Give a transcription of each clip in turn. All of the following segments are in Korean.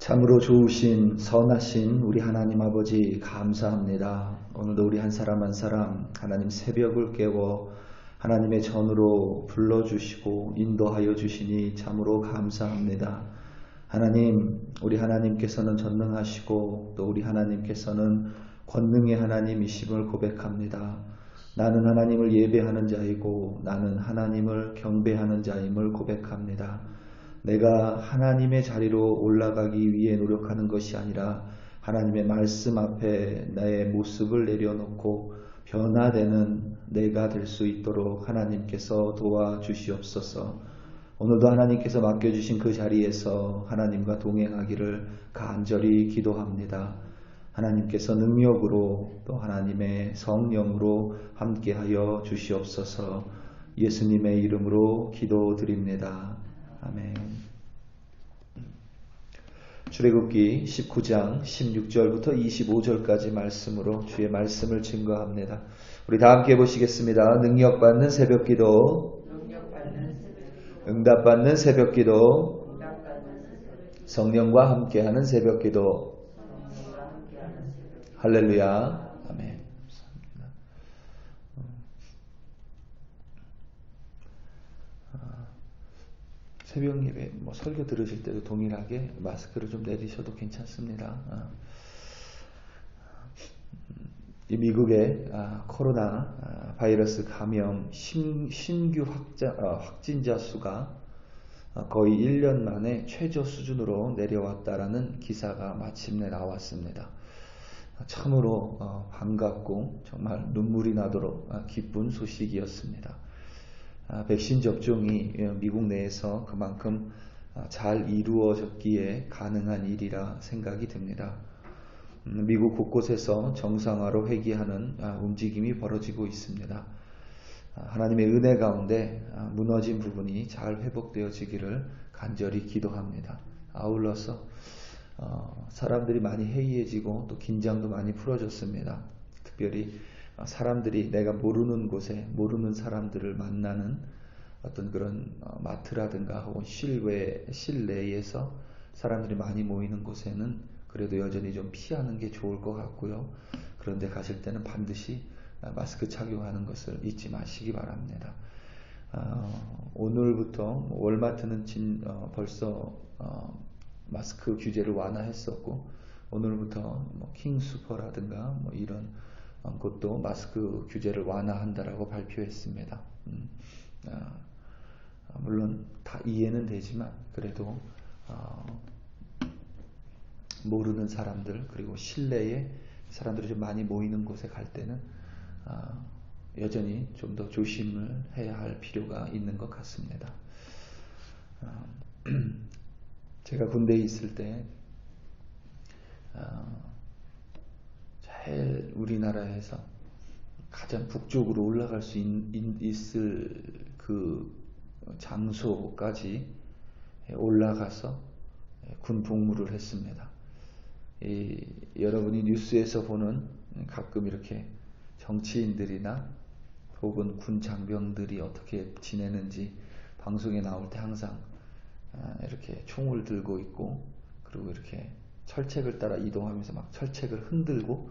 참으로 좋으신 선하신 우리 하나님 아버지 감사합니다. 오늘도 우리 한 사람 한 사람 하나님 새벽을 깨워 하나님의 전으로 불러주시고 인도하여 주시니 참으로 감사합니다. 하나님, 우리 하나님께서는 전능하시고 또 우리 하나님께서는 권능의 하나님이심을 고백합니다. 나는 하나님을 예배하는 자이고 나는 하나님을 경배하는 자임을 고백합니다. 내가 하나님의 자리로 올라가기 위해 노력하는 것이 아니라 하나님의 말씀 앞에 나의 모습을 내려놓고 변화되는 내가 될 수 있도록 하나님께서 도와주시옵소서. 오늘도 하나님께서 맡겨주신 그 자리에서 하나님과 동행하기를 간절히 기도합니다. 하나님께서 능력으로 또 하나님의 성령으로 함께하여 주시옵소서. 예수님의 이름으로 기도드립니다. 아멘. 출애굽기 19장 16절부터 25절까지 말씀으로 주의 말씀을 증거합니다. 우리 다 함께 보시겠습니다. 능력받는 새벽기도, 응답받는 새벽기도, 성령과 함께하는 새벽기도. 할렐루야. 아멘. 새벽 예배 설교 들으실 때도 동일하게 마스크를 좀 내리셔도 괜찮습니다. 이 미국의 코로나 바이러스 감염 신규 확진자 수가 거의 1년 만에 최저 수준으로 내려왔다라는 기사가 마침내 나왔습니다. 참으로 반갑고 정말 눈물이 나도록 기쁜 소식이었습니다. 백신 접종이 미국 내에서 그만큼 잘 이루어졌기에 가능한 일이라 생각이 듭니다. 미국 곳곳에서 정상화로 회귀하는 움직임이 벌어지고 있습니다. 하나님의 은혜 가운데 무너진 부분이 잘 회복되어지기를 간절히 기도합니다. 아울러서 사람들이 많이 해이해지고 또 긴장도 많이 풀어졌습니다. 특별히 사람들이 내가 모르는 곳에 모르는 사람들을 만나는 어떤 그런 마트라든가 혹은 실내에서 사람들이 많이 모이는 곳에는 그래도 여전히 좀 피하는 게 좋을 것 같고요. 그런데 가실 때는 반드시 마스크 착용하는 것을 잊지 마시기 바랍니다. 오늘부터 월마트는 벌써 마스크 규제를 완화했었고 오늘부터 킹슈퍼라든가 이런 곳도 마스크 규제를 완화한다라고 발표했습니다. 물론 다 이해는 되지만 그래도 모르는 사람들 그리고 실내에 사람들이 좀 많이 모이는 곳에 갈 때는 여전히 좀 더 조심을 해야 할 필요가 있는 것 같습니다. 제가 군대에 있을 때 제일 우리나라에서 가장 북쪽으로 올라갈 수 있을 그 장소까지 올라가서 군 복무를 했습니다. 여러분이 뉴스에서 보는 가끔 이렇게 정치인들이나 혹은 군 장병들이 어떻게 지내는지 방송에 나올 때 항상 이렇게 총을 들고 있고 그리고 이렇게 철책을 따라 이동하면서 막 철책을 흔들고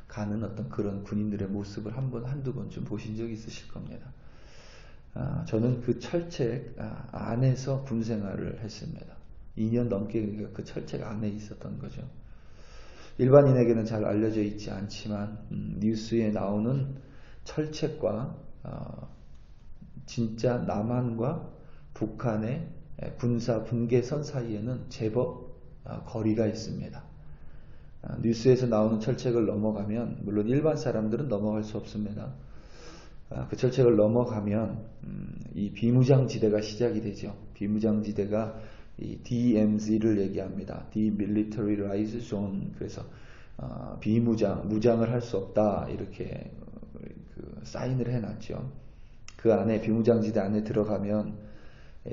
가는 어떤 그런 군인들의 모습을 한두 번쯤 보신 적이 있으실 겁니다. 저는 그 철책 안에서 군 생활을 했습니다. 2년 넘게 그 철책 안에 있었던 거죠. 일반인에게는 잘 알려져 있지 않지만 뉴스에 나오는 철책과 진짜 남한과 북한의 군사 분계선 사이에는 제법 거리가 있습니다. 뉴스에서 나오는 철책을 넘어가면 물론 일반 사람들은 넘어갈 수 없습니다. 그 철책을 넘어가면 이 비무장지대가 시작이 되죠. 비무장지대가 이 DMZ를 얘기합니다. Demilitarized Zone. 그래서 무장을 할 수 없다 이렇게 그 사인을 해놨죠. 그 안에 비무장지대 안에 들어가면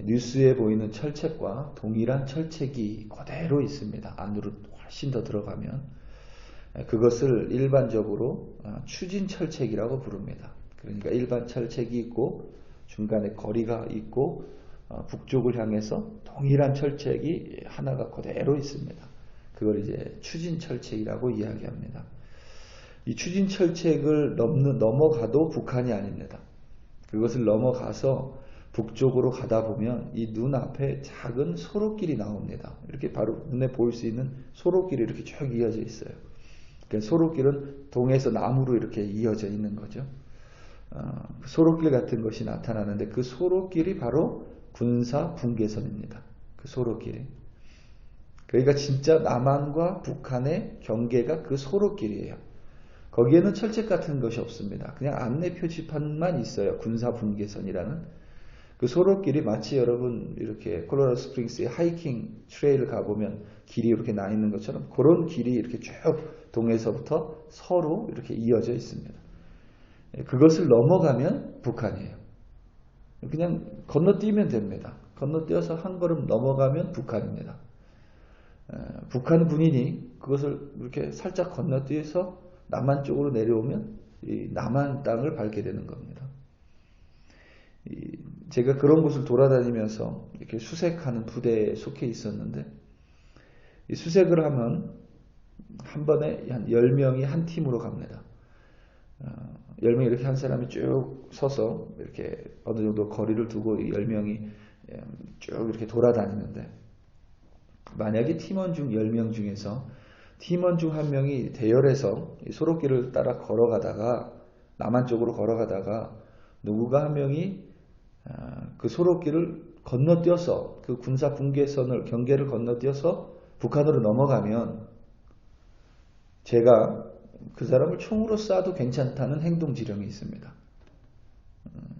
뉴스에 보이는 철책과 동일한 철책이 그대로 있습니다. 안으로 훨씬 더 들어가면 그것을 일반적으로 추진철책이라고 부릅니다. 그러니까 일반 철책이 있고 중간에 거리가 있고 북쪽을 향해서 동일한 철책이 하나가 그대로 있습니다. 그걸 이제 추진철책이라고 이야기합니다. 이 추진철책을 넘어가도 북한이 아닙니다. 그것을 넘어가서 북쪽으로 가다 보면 이 눈앞에 작은 소로길이 나옵니다. 이렇게 바로 눈에 보일 수 있는 소로길이 이렇게 쭉 이어져 있어요. 소로길은 동에서 나무로 이렇게 이어져 있는 거죠. 소로길 같은 것이 나타나는데 그 소로길이 바로 군사 분계선입니다. 그 소로길이. 그러니까 진짜 남한과 북한의 경계가 그 소로길이에요. 거기에는 철책 같은 것이 없습니다. 그냥 안내 표지판만 있어요. 군사 분계선이라는. 그 소로길이 마치 여러분 이렇게 콜로라도 스프링스의 하이킹 트레일을 가보면 길이 이렇게 나 있는 것처럼 그런 길이 이렇게 쭉 동에서부터 서로 이렇게 이어져 있습니다. 그것을 넘어가면 북한이에요. 그냥 건너뛰면 됩니다. 건너뛰어서 한 걸음 넘어가면 북한입니다. 북한 군인이 그것을 이렇게 살짝 건너뛰어서 남한 쪽으로 내려오면 이 남한 땅을 밟게 되는 겁니다. 제가 그런 곳을 돌아다니면서 이렇게 수색하는 부대에 속해 있었는데 이 수색을 하면 한 번에 한 10명이 한 팀으로 갑니다. 10명이 이렇게 한 사람이 쭉 서서 이렇게 어느 정도 거리를 두고 이 10명이 쭉 이렇게 돌아다니는데 만약에 팀원 중 10명 중에서 팀원 중 한 명이 대열에서 소로길을 따라 걸어가다가 남한 쪽으로 걸어가다가 누구가 한 명이 그 소로길을 건너뛰어서 그 군사 분계선을 경계를 건너뛰어서 북한으로 넘어가면 제가 그 사람을 총으로 쏴도 괜찮다는 행동지령이 있습니다.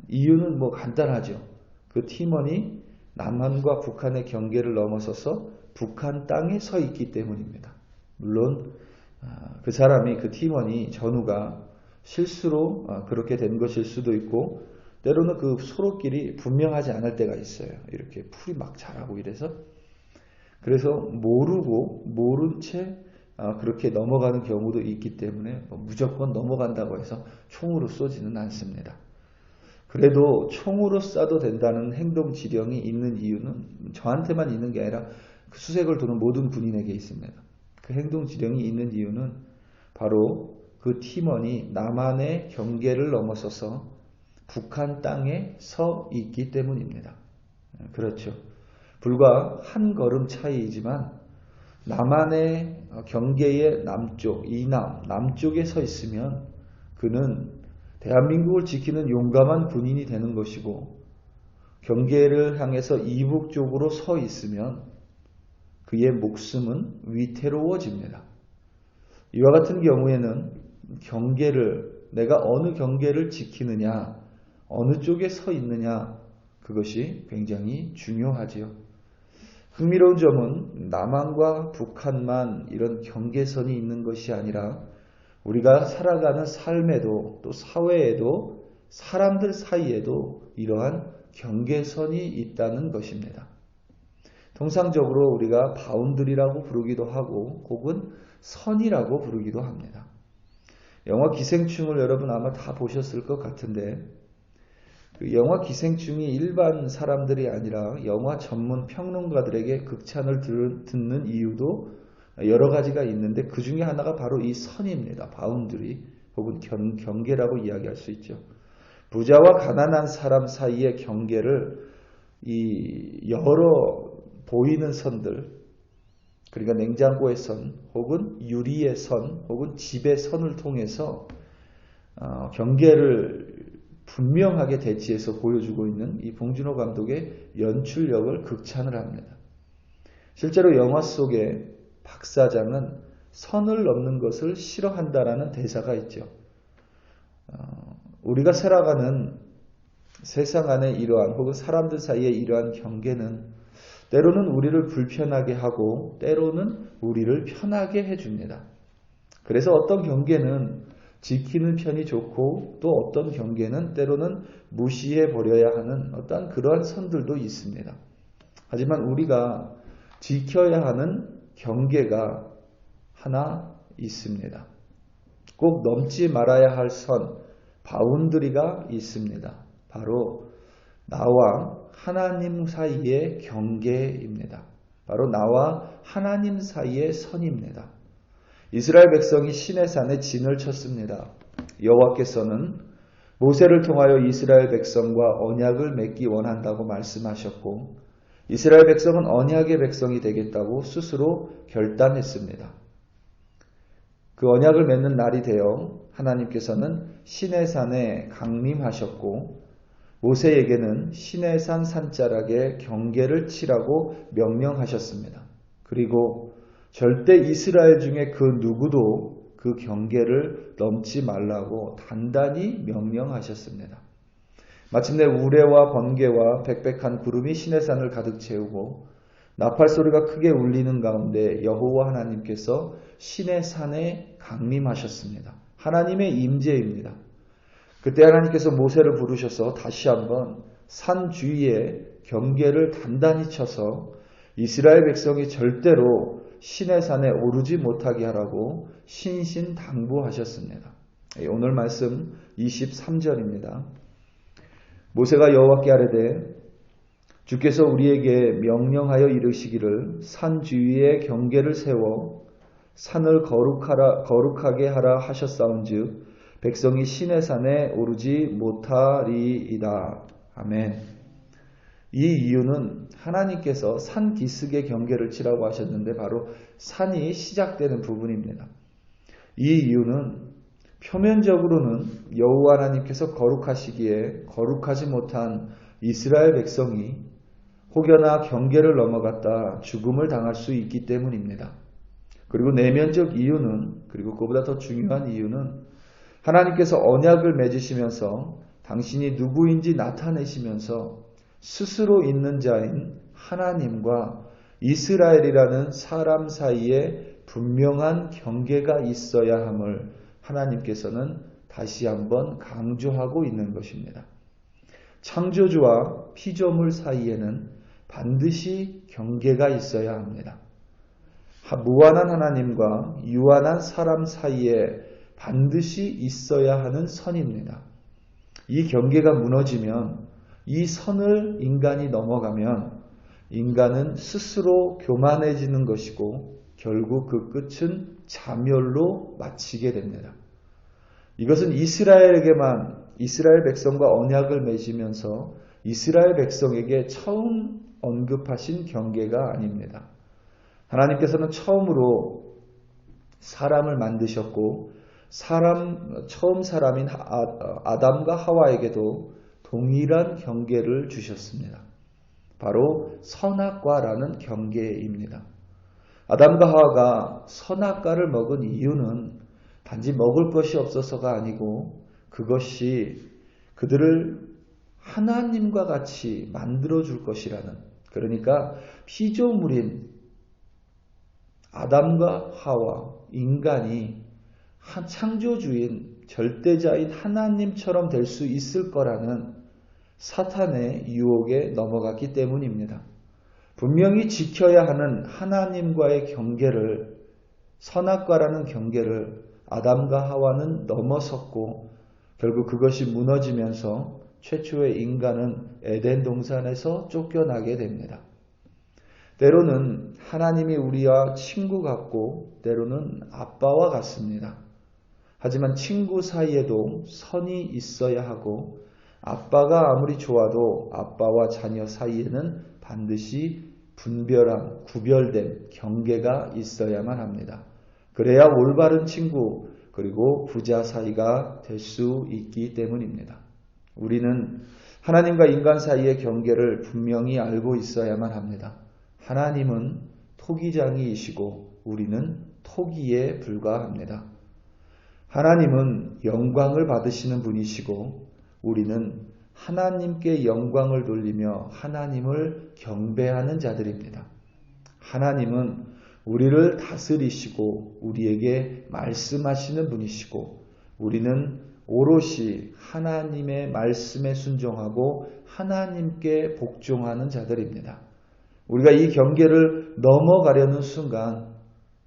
이유는 뭐 간단하죠. 그 팀원이 남한과 북한의 경계를 넘어서서 북한 땅에 서 있기 때문입니다. 물론 그 사람이 그 팀원이 전우가 실수로 그렇게 된 것일 수도 있고 때로는 그 소로길이 분명하지 않을 때가 있어요. 이렇게 풀이 막 자라고 이래서 그래서 모른 채 그렇게 넘어가는 경우도 있기 때문에 무조건 넘어간다고 해서 총으로 쏘지는 않습니다. 그래도 총으로 쏴도 된다는 행동 지령이 있는 이유는 저한테만 있는 게 아니라 그 수색을 도는 모든 군인에게 있습니다. 그 행동 지령이 있는 이유는 바로 그 팀원이 남한의 경계를 넘어서서 북한 땅에 서 있기 때문입니다. 그렇죠. 불과 한 걸음 차이이지만 남한의 경계의 남쪽, 남쪽에 서 있으면 그는 대한민국을 지키는 용감한 군인이 되는 것이고 경계를 향해서 이북 쪽으로 서 있으면 그의 목숨은 위태로워집니다. 이와 같은 경우에는 내가 어느 경계를 지키느냐, 어느 쪽에 서 있느냐, 그것이 굉장히 중요하지요. 흥미로운 점은 남한과 북한만 이런 경계선이 있는 것이 아니라 우리가 살아가는 삶에도 또 사회에도 사람들 사이에도 이러한 경계선이 있다는 것입니다. 통상적으로 우리가 바운드리라고 부르기도 하고 혹은 선이라고 부르기도 합니다. 영화 기생충을 여러분 아마 다 보셨을 것 같은데 그 영화 기생충이 일반 사람들이 아니라 영화 전문 평론가들에게 극찬을 듣는 이유도 여러 가지가 있는데 그 중에 하나가 바로 이 선입니다. 바운드리 혹은 경계라고 이야기할 수 있죠. 부자와 가난한 사람 사이의 경계를 이 여러 보이는 선들, 그러니까 냉장고의 선, 혹은 유리의 선, 혹은 집의 선을 통해서 경계를 분명하게 대치해서 보여주고 있는 이 봉준호 감독의 연출력을 극찬을 합니다. 실제로 영화 속에 박 사장은 선을 넘는 것을 싫어한다라는 대사가 있죠. 우리가 살아가는 세상 안에 이러한 혹은 사람들 사이에 이러한 경계는 때로는 우리를 불편하게 하고 때로는 우리를 편하게 해줍니다. 그래서 어떤 경계는 지키는 편이 좋고 또 어떤 경계는 때로는 무시해 버려야 하는 어떤 그러한 선들도 있습니다. 하지만 우리가 지켜야 하는 경계가 하나 있습니다. 꼭 넘지 말아야 할 선, 바운드리가 있습니다. 바로 나와 하나님 사이의 경계입니다. 바로 나와 하나님 사이의 선입니다. 이스라엘 백성이 시내산에 진을 쳤습니다. 여호와께서는 모세를 통하여 이스라엘 백성과 언약을 맺기 원한다고 말씀하셨고 이스라엘 백성은 언약의 백성이 되겠다고 스스로 결단했습니다. 그 언약을 맺는 날이 되어 하나님께서는 시내산에 강림하셨고 모세에게는 시내산 산자락에 경계를 치라고 명령하셨습니다. 그리고 절대 이스라엘 중에 그 누구도 그 경계를 넘지 말라고 단단히 명령하셨습니다. 마침내 우레와 번개와 백백한 구름이 시내산을 가득 채우고 나팔 소리가 크게 울리는 가운데 여호와 하나님께서 시내산에 강림하셨습니다. 하나님의 임재입니다. 그때 하나님께서 모세를 부르셔서 다시 한번 산 주위에 경계를 단단히 쳐서 이스라엘 백성이 절대로 시내산에 오르지 못하게 하라고 신신당부하셨습니다. 오늘 말씀 23절입니다. 모세가 여호와께 아뢰되 주께서 우리에게 명령하여 이르시기를 산 주위에 경계를 세워 산을 거룩하게 하라 하셨사온즉 백성이 시내산에 오르지 못하리이다. 아멘. 이 이유는 하나님께서 산 기슭의 경계를 치라고 하셨는데 바로 산이 시작되는 부분입니다. 이 이유는 표면적으로는 여호와 하나님께서 거룩하시기에 거룩하지 못한 이스라엘 백성이 혹여나 경계를 넘어갔다 죽음을 당할 수 있기 때문입니다. 그리고 내면적 이유는, 그리고 그보다 더 중요한 이유는 하나님께서 언약을 맺으시면서 당신이 누구인지 나타내시면서 스스로 있는 자인 하나님과 이스라엘이라는 사람 사이에 분명한 경계가 있어야 함을 하나님께서는 다시 한번 강조하고 있는 것입니다. 창조주와 피조물 사이에는 반드시 경계가 있어야 합니다. 무한한 하나님과 유한한 사람 사이에 반드시 있어야 하는 선입니다. 이 경계가 무너지면, 이 선을 인간이 넘어가면 인간은 스스로 교만해지는 것이고 결국 그 끝은 자멸로 마치게 됩니다. 이것은 이스라엘 백성과 언약을 맺으면서 이스라엘 백성에게 처음 언급하신 경계가 아닙니다. 하나님께서는 처음으로 사람을 만드셨고 처음 사람인 아담과 하와에게도 동일한 경계를 주셨습니다. 바로 선악과라는 경계입니다. 아담과 하와가 선악과를 먹은 이유는 단지 먹을 것이 없어서가 아니고 그것이 그들을 하나님과 같이 만들어줄 것이라는, 그러니까 피조물인 아담과 하와, 인간이 창조주인 절대자인 하나님처럼 될 수 있을 거라는 사탄의 유혹에 넘어갔기 때문입니다. 분명히 지켜야 하는 하나님과의 경계를, 선악과라는 경계를 아담과 하와는 넘어섰고 결국 그것이 무너지면서 최초의 인간은 에덴 동산에서 쫓겨나게 됩니다. 때로는 하나님이 우리와 친구 같고 때로는 아빠와 같습니다. 하지만 친구 사이에도 선이 있어야 하고 아빠가 아무리 좋아도 아빠와 자녀 사이에는 반드시 분별한, 구별된 경계가 있어야만 합니다. 그래야 올바른 친구 그리고 부자 사이가 될 수 있기 때문입니다. 우리는 하나님과 인간 사이의 경계를 분명히 알고 있어야만 합니다. 하나님은 토기장이이시고 우리는 토기에 불과합니다. 하나님은 영광을 받으시는 분이시고 우리는 하나님께 영광을 돌리며 하나님을 경배하는 자들입니다. 하나님은 우리를 다스리시고 우리에게 말씀하시는 분이시고 우리는 오롯이 하나님의 말씀에 순종하고 하나님께 복종하는 자들입니다. 우리가 이 경계를 넘어가려는 순간,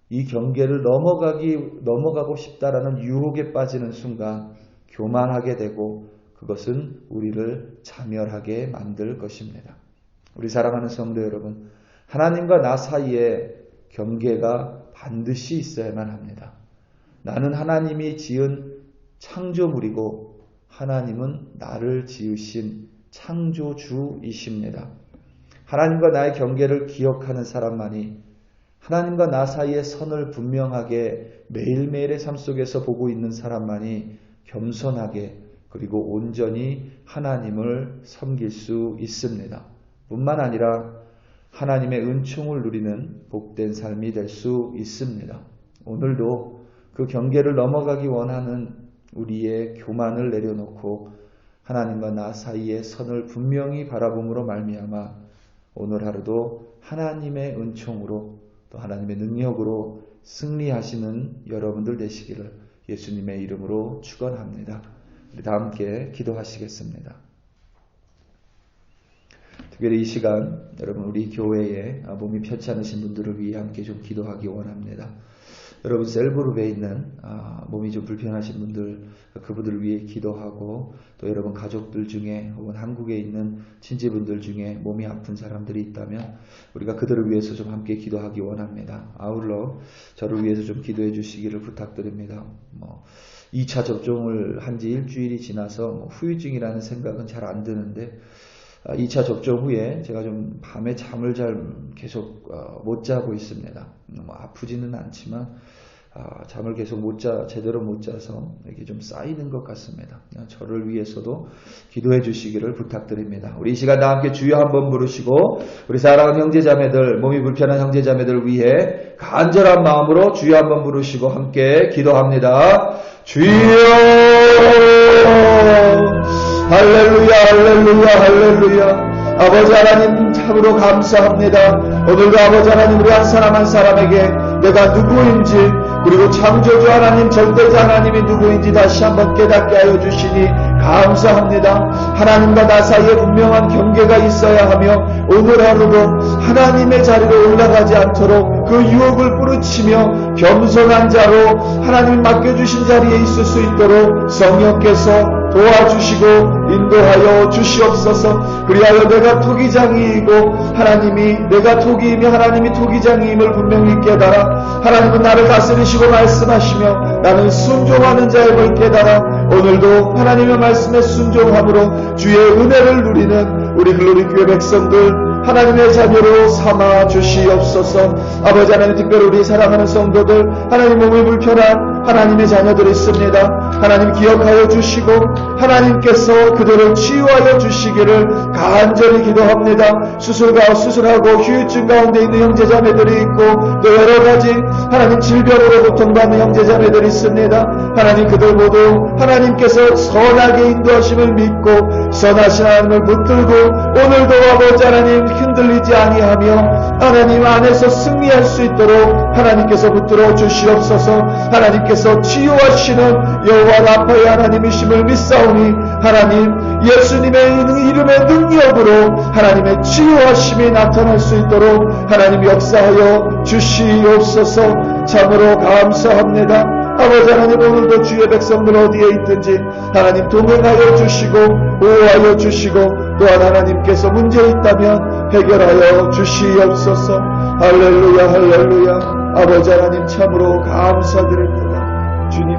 이 경계를 넘어가고 싶다라는 유혹에 빠지는 순간 교만하게 되고 그것은 우리를 자멸하게 만들 것입니다. 우리 사랑하는 성도 여러분, 하나님과 나 사이에 경계가 반드시 있어야만 합니다. 나는 하나님이 지은 창조물이고 하나님은 나를 지으신 창조주이십니다. 하나님과 나의 경계를 기억하는 사람만이 하나님과 나 사이의 선을 분명하게 매일매일의 삶 속에서 보고 있는 사람만이 겸손하게 그리고 온전히 하나님을 섬길 수 있습니다. 뿐만 아니라 하나님의 은총을 누리는 복된 삶이 될 수 있습니다. 오늘도 그 경계를 넘어가기 원하는 우리의 교만을 내려놓고 하나님과 나 사이의 선을 분명히 바라봄으로 말미암아 오늘 하루도 하나님의 은총으로 또 하나님의 능력으로 승리하시는 여러분들 되시기를 예수님의 이름으로 축원합니다. 우리 다 함께 기도하시겠습니다. 특별히 이 시간 여러분 우리 교회에 몸이 편치 않으신 분들을 위해 함께 좀 기도하기 원합니다. 여러분 셀그룹에 있는 몸이 좀 불편하신 분들 그분들을 위해 기도하고 또 여러분 가족들 중에 혹은 한국에 있는 친지분들 중에 몸이 아픈 사람들이 있다면 우리가 그들을 위해서 좀 함께 기도하기 원합니다. 아울러 저를 위해서 좀 기도해 주시기를 부탁드립니다. 2차 접종을 한 지 일주일이 지나서 후유증이라는 생각은 잘 안 드는데 2차 접종 후에 제가 좀 밤에 잠을 잘 계속 못 자고 있습니다. 아프지는 않지만 잠을 계속 제대로 못 자서 이게 좀 쌓이는 것 같습니다. 저를 위해서도 기도해 주시기를 부탁드립니다. 우리 이 시간 다 함께 주여 한번 부르시고 우리 사랑하는 형제자매들, 몸이 불편한 형제자매들을 위해 간절한 마음으로 주여 한번 부르시고 함께 기도합니다. 주여! 할렐루야 할렐루야 할렐루야. 아버지 하나님 참으로 감사합니다. 오늘도 아버지 하나님 우리 한 사람 한 사람에게 내가 누구인지 그리고 창조주 하나님 절대자 하나님이 누구인지 다시 한번 깨닫게 하여 주시니 감사합니다. 하나님과 나 사이에 분명한 경계가 있어야 하며 오늘 하루도 하나님의 자리로 올라가지 않도록 그 유혹을 뿌리치며 겸손한 자로 하나님 맡겨주신 자리에 있을 수 있도록 성령께서 도와주시고 인도하여 주시옵소서. 그리하여 내가 토기장이이고 하나님이 내가 토기이며 하나님이 토기장이임을 분명히 깨달아 하나님은 나를 다스리시고 말씀하시며 나는 순종하는 자임을 깨달아 오늘도 하나님의 말씀에 순종함으로 주의 은혜를 누리는 우리 글로리교회 백성들 하나님의 자녀로 삼아 주시옵소서. 아버지 하나님 특별히 우리 사랑하는 성도들 하나님 몸이 불편한 하나님의 자녀들이 있습니다. 하나님 기억하여 주시고 하나님께서 그들을 치유하여 주시기를 간절히 기도합니다. 수술하고 후유증 가운데 있는 형제자매들이 있고 또 여러가지 하나님 질병으로 고통받는 형제자매들이 있습니다. 하나님 그들 모두 하나님께서 선하게 인도하심을 믿고 선하신 하나님을 붙들고 오늘도 아버지 하나님 흔들리지 아니하며 하나님 안에서 승리할 수 있도록 하나님께서 붙들어 주시옵소서. 하나님께서 치유하시는 여호와 라파의 하나님이심을 믿사오니 하나님 예수님의 이름의 능력으로 하나님의 치유하심이 나타날 수 있도록 하나님 역사하여 주시옵소서. 참으로 감사합니다. 아버지 하나님 오늘도 주의 백성들 어디에 있든지 하나님 동행하여 주시고 보호하여 주시고 또한 하나님께서 문제 있다면 해결하여 주시옵소서. 할렐루야 할렐루야. 아버지 하나님 참으로 감사드립니다. 주님